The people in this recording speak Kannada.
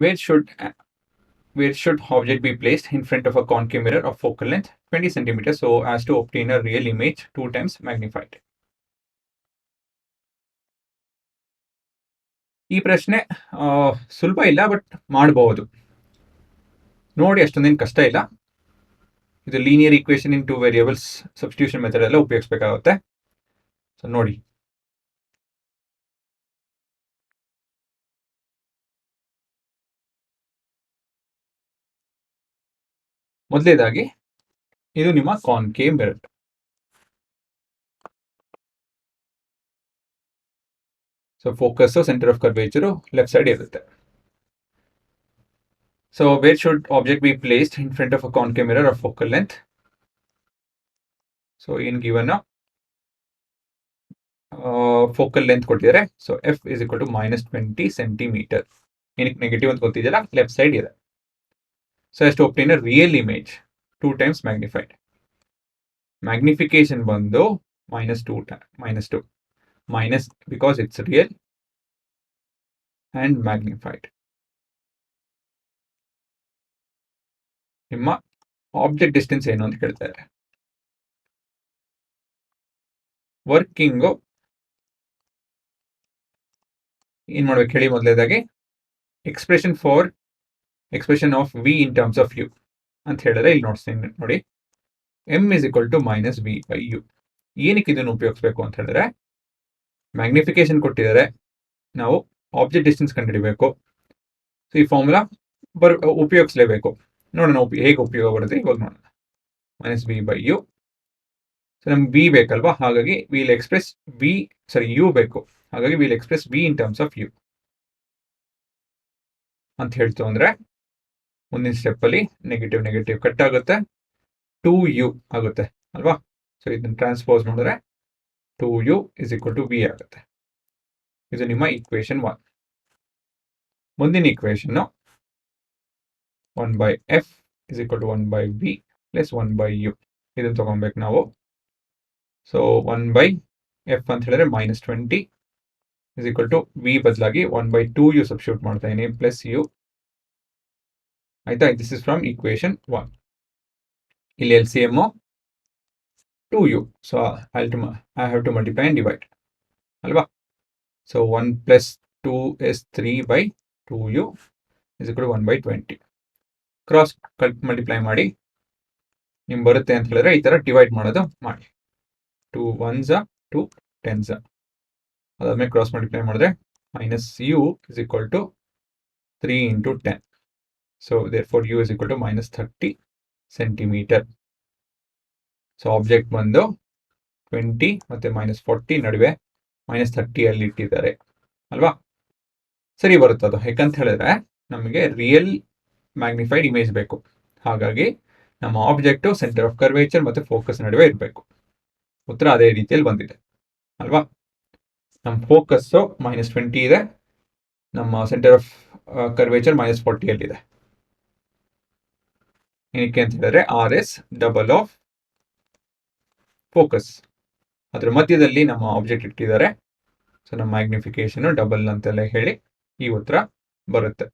Where should where should object be placed in front of a concave mirror of focal length 20 centimeters so as to obtain a real image 2 times magnified? ಈ ಪ್ರಶ್ನೆ ಸುಲಭ ಇಲ್ಲ, ಬಟ್ ಮಾಡಬಹುದು. ನೋಡಿ, ಅಷ್ಟೊಂದೇನು ಕಷ್ಟ ಇಲ್ಲ. ಇದು ಲೀನಿಯರ್ ಈಕ್ವೇಷನ್ ಇನ್ 2 ವೇರಿಯೇಬಲ್ಸ್ ಸಬ್ಸ್ಟಿಟ್ಯೂಷನ್ ಮೆಥಡ್ ಎಲ್ಲ ಉಪಯೋಗಿಸಬೇಕಾಗುತ್ತೆ. ಸೊ ನೋಡಿ, ಮೊದಲನೇದಾಗಿ ಇದು ನಿಮ್ಮ concave mirror. So focus, centre of curvature left side ಇರುತ್ತೆ. So where should object be placed in front of a concave mirror of focal length? So in given focal length ಕೊಟ್ಟಿದ್ದಾರೆ. So f is equal to -20 centimeter. ಏನಕ್ಕೆ ನೆಗೆಟಿವ್ ಅಂತ ಗೊತ್ತಿದೆಯಲ್ಲ, ಲೆಫ್ಟ್ ಸೈಡ್ ಇದೆ. So as to obtain a real image 2 times magnified. Magnification ಬಂದು -2 minus because it's real and magnified. ನಿಮ್ಮ ಆಬ್ಜೆಕ್ಟ್ ಡಿಸ್ಟೆನ್ಸ್ ಏನು ಅಂತ ಕೇಳ್ತಾರೆ. ವರ್ಕಿಂಗು ಏನ್ ಮಾಡ್ಬೇಕು ಹೇಳಿ, ಮೊದಲೇದಾಗಿ expression of V in terms of U ಅಂತ ಹೇಳಿದ್ರೆ ಇಲ್ಲಿ ನೋಡಿ, m is equal to -v by u. ಏನಕ್ಕೆ ಇದನ್ನು ಉಪಯೋಗಿಸ್ಬೇಕು ಅಂತ ಹೇಳಿದ್ರೆ, ಮ್ಯಾಗ್ನಿಫಿಕೇಶನ್ ಕೊಟ್ಟಿದ್ದಾರೆ, ನಾವು ಆಬ್ಜೆಕ್ಟ್ ಡಿಸ್ಟೆನ್ಸ್ ಕಂಡುಹಿಡಿಬೇಕು. ಸೊ ಈ ಫಾರ್ಮುಲಾ ಉಪಯೋಗಿಸಲೇಬೇಕು. ನೋಡೋಣ ಹೇಗೆ ಉಪಯೋಗ ಬರುತ್ತೆ ಇವಾಗ ನೋಡೋಣ. -v by u. ಸೊ ನಮ್ಗೆ v ಬೇಕಲ್ವಾ, ಹಾಗಾಗಿ u ಬೇಕು, ಹಾಗಾಗಿ will express v in terms of u ಅಂತ ಹೇಳ್ತು ಅಂದ್ರೆ, ಮುಂದಿನ ಸ್ಟೆಪ್ ಅಲ್ಲಿ ನೆಗೆಟಿವ್ ಕಟ್ ಆಗುತ್ತೆ, 2u ಆಗುತ್ತೆ ಅಲ್ವಾ. ಸೊ ಇದನ್ನ ಟ್ರಾನ್ಸ್ಪೋಸ್ ಮಾಡಿದ್ರೆ 2u is equal to v ಆಗುತ್ತೆ. ಇದು ನಿಮ್ಮ ಈಕ್ವೇಶನ್ 1. ಮುಂದಿನ equation 1/f is equal to 1/v plus 1/u. ಇದನ್ನ ತಗೊಬೇಕು ನಾವು. ಸೊ 1/f ಅಂತ ಹೇಳಿದ್ರೆ -20 is equal to v ಬದಲಾಗಿ 1/2u ಸಬ್ಸ್ಟಿಟ್ಯೂಟ್ ಮಾಡ್ತಾ ಇದೀನಿ ಪ್ಲಸ್ u. ಆಯ್ತಾ, ದಿಸ್ ಇಸ್ ಫ್ರಮ್ ಈಕ್ವೇಶನ್ 1. ಇಲ್ಲಿ LCM 2u. So I have to multiply and divide ಅಲ್ವಾ. So 1 plus 2 is 3/2u is equal to 1/20. Cross multiply ಮಾಡಿ ನಿಮ್ಗೆ ಬರುತ್ತೆ ಅಂತ ಹೇಳಿದ್ರೆ ಈ ತರ ಡಿವೈಡ್ ಮಾಡೋದು ಮಾಡಿ. 2 1s 2 10s. ಅದಾದ್ಮೇಲೆ ಕ್ರಾಸ್ ಮಲ್ಟಿಪ್ಲೈ ಮಾಡಿದ್ರೆ -u is equal to 3 into 10. So therefore u is equal to -30 centimeter. So object ಬಂದು 20 ಮತ್ತೆ -40 ನಡುವೆ -30 ಅಲ್ಲಿ ಇಟ್ಟಿದ್ದಾರೆ ಅಲ್ವಾ. ಸರಿ ಬರುತ್ತೆ ಅದು. ಯಾಕಂತ ಹೇಳಿದ್ರೆ ನಮಗೆ ರಿಯಲ್ ಮ್ಯಾಗ್ನಿಫೈಡ್ ಇಮೇಜ್ ಬೇಕು, ಹಾಗಾಗಿ ನಮ್ಮ ಆಬ್ಜೆಕ್ಟ್ ಸೆಂಟರ್ ಆಫ್ ಕರ್ವೇಚರ್ ಮತ್ತೆ ಫೋಕಸ್ ನಡುವೆ ಇರಬೇಕು. ಉತ್ತರ ಅದೇ ರೀತಿಯಲ್ಲಿ ಬಂದಿದೆ ಅಲ್ವಾ. ನಮ್ಮ ಫೋಕಸ್ -20 ಇದೆ, ನಮ್ಮ ಸೆಂಟರ್ ಆಫ್ ಕರ್ವೇಚರ್ -40 ಅಲ್ಲಿ ಇದೆ. ಏನಕ್ಕೆ ಅಂತ ಹೇಳಿದ್ರೆ RS ಡಬಲ್ ಆಫ್ ಫೋಕಸ್, ಅದ್ರ ಮಧ್ಯದಲ್ಲಿ ನಮ್ಮ ಆಬ್ಜೆಕ್ಟ್ ಇಟ್ಟಿದ್ದಾರೆ. ಸೊ ನಮ್ಮ ಮ್ಯಾಗ್ನಿಫಿಕೇಶನ್ ಡಬಲ್ ಅಂತೆಲ್ಲ ಹೇಳಿ ಈ ಉತ್ತರ ಬರುತ್ತೆ.